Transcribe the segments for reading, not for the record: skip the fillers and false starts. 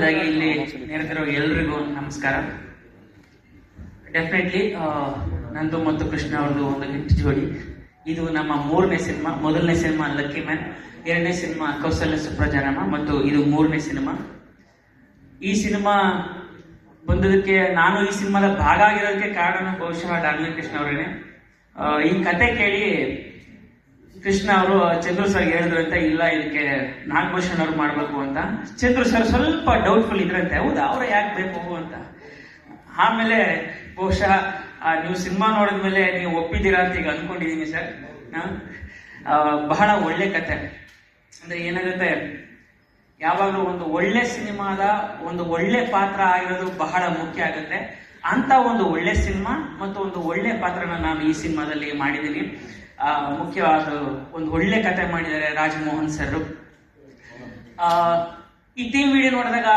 ಇಲ್ಲಿ ನೆರೆದಿರೋ ಎಲ್ರಿಗೂ ನಮಸ್ಕಾರ. ಡೆಫಿನೆಟ್ಲಿ ನಂದು ಮತ್ತು ಕೃಷ್ಣ ಅವ್ರದ್ದು ಒಂದು ಹಿಟ್ ಜೋಡಿ. ಇದು ನಮ್ಮ 3ನೇ ಸಿನಿಮಾ. ಮೊದಲನೇ ಸಿನಿಮಾ ಲಕ್ಕಿ ಮ್ಯಾನ್, 2ನೇ ಸಿನಿಮಾ ಕೌಸಲ್ಯ ಸುಪ್ರಜಾರಾಮ ಮತ್ತು ಇದು 3ನೇ ಸಿನಿಮಾ. ಈ ಸಿನಿಮಾ ಬಂದದಕ್ಕೆ, ನಾನು ಈ ಸಿನಿಮಾದ ಭಾಗ ಆಗಿರೋದಕ್ಕೆ ಕಾರಣ ಬಹುಶಃ ಡಾರ್ಲಿಂಗ್ ಕೃಷ್ಣ ಅವರೇನೆ. ಈ ಕತೆ ಕೇಳಿ ಕೃಷ್ಣ ಅವರು ಚಂದ್ರು ಸರ್ ಹೇಳಿದ್ರು ಅಂತ, ಇಲ್ಲ ಇದಕ್ಕೆ ನಾಗಭೂಷಣ್ ಅವ್ರು ಮಾಡ್ಬೇಕು ಅಂತ. ಚಂದ್ರು ಸರ್ ಸ್ವಲ್ಪ ಡೌಟ್ಫುಲ್ ಇದ್ರಂತೆ, ಹೌದಾ ಅವ್ರ ಯಾಕೆ ಬೇಕು ಅಂತ. ಆಮೇಲೆ ಬಹುಶಃ ನೀವು ಸಿನಿಮಾ ನೋಡಿದ್ಮೇಲೆ ನೀವು ಒಪ್ಪಿದ್ದೀರಾ ಅಂತ ಈಗ ಅನ್ಕೊಂಡಿದೀನಿ ಸರ್. ಬಹಳ ಒಳ್ಳೆ ಕತೆ. ಅಂದ್ರೆ ಏನಾಗುತ್ತೆ, ಯಾವಾಗಲೂ ಒಂದು ಒಳ್ಳೆ ಸಿನಿಮಾದ ಒಂದು ಒಳ್ಳೆ ಪಾತ್ರ ಆಗಿರೋದು ಬಹಳ ಮುಖ್ಯ ಆಗುತ್ತೆ. ಅಂತ ಒಂದು ಒಳ್ಳೆ ಸಿನಿಮಾ ಮತ್ತು ಒಂದು ಒಳ್ಳೆ ಪಾತ್ರನ ನಾನು ಈ ಸಿನಿಮಾದಲ್ಲಿ ಮಾಡಿದ್ದೀನಿ. ಮುಖ್ಯವಾದ ಒಂದು ಒಳ್ಳೆ ಕತೆ ಮಾಡಿದ್ದಾರೆ ರಾಜಮೋಹನ್ ಸರ್. ಈ ಟೀಮ್ ವಿಡಿಯೋ ನೋಡಿದಾಗ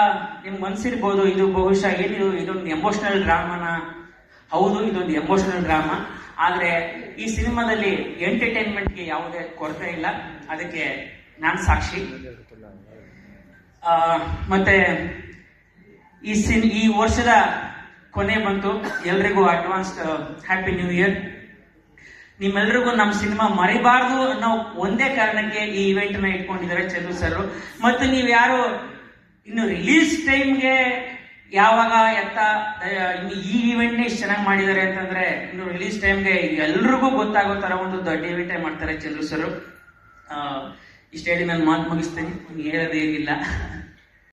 ನಿಮ್ಗೆ ಅನ್ಸಿರ್ಬೋದು, ಇದು ಬಹುಶಃ ಏನಿದು, ಇದೊಂದು ಎಮೋಷನಲ್ ಡ್ರಾಮಾನ. ಹೌದು, ಇದೊಂದು ಎಮೋಷನಲ್ ಡ್ರಾಮಾ. ಆದ್ರೆ ಈ ಸಿನಿಮಾದಲ್ಲಿ ಎಂಟರ್ಟೈನ್ಮೆಂಟ್ಗೆ ಯಾವುದೇ ಕೊರತೆ ಇಲ್ಲ, ಅದಕ್ಕೆ ನಾನು ಸಾಕ್ಷಿ. ಮತ್ತೆ ಈ ವರ್ಷದ ಕೊನೆ ಬಂತು. ಎಲ್ರಿಗೂ ಅಡ್ವಾನ್ಸ್ ಹ್ಯಾಪಿ ನ್ಯೂ ಇಯರ್. ನಿಮ್ಮೆಲ್ರಿಗೂ ನಮ್ಮ ಸಿನಿಮಾ ಮರಿಬಾರ್ದು ಅನ್ನೋ ಒಂದೇ ಕಾರಣಕ್ಕೆ ಈ ಇವೆಂಟ್ ನ ಇಟ್ಕೊಂಡಿದ್ದಾರೆ ಚಂದ್ರು ಸರ್. ಮತ್ತು ನೀವು ಯಾರು ಇನ್ನು ರಿಲೀಸ್ ಟೈಮ್ಗೆ ಯಾವಾಗ ಇನ್ನು ಈ ಇವೆಂಟ್ ಇಷ್ಟು ಚೆನ್ನಾಗಿ ಮಾಡಿದ್ದಾರೆ ಅಂತಂದ್ರೆ, ಇನ್ನು ರಿಲೀಸ್ ಟೈಮ್ಗೆ ಎಲ್ರಿಗೂ ಗೊತ್ತಾಗೋ ತರ ಒಂದು ದೊಡ್ಡ ಇವೆಂಟ್ ಮಾಡ್ತಾರೆ ಚಂದ್ರು ಸರ್. ಇಷ್ಟು ಹೇಳಿ ನಾನು ಮಾತು ಮುಗಿಸ್ತೇನೆ, ಹೇಳೋದೇನಿಲ್ಲ.